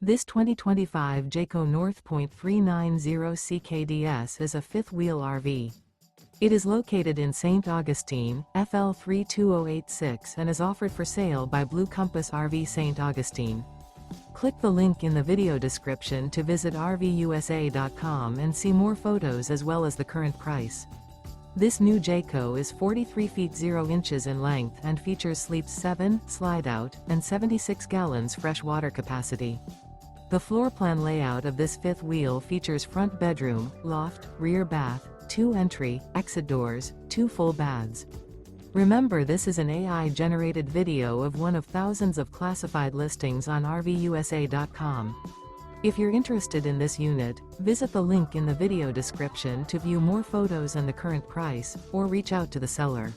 This 2025 Jayco North Point 390 CKDS is a fifth-wheel RV. It is located in St. Augustine, FL 32086 and is offered for sale by Blue Compass RV St. Augustine. Click the link in the video description to visit RVUSA.com and see more photos as well as the current price. This new Jayco is 43 feet 0 inches in length and features sleeps 7, Slideout, and 76 gallons fresh water capacity. The floor plan layout of this fifth wheel features front bedroom, loft, rear bath, 2 entry, exit doors, 2 full baths. Remember, this is an AI-generated video of one of thousands of classified listings on RVUSA.com. If you're interested in this unit, visit the link in the video description to view more photos and the current price, or reach out to the seller.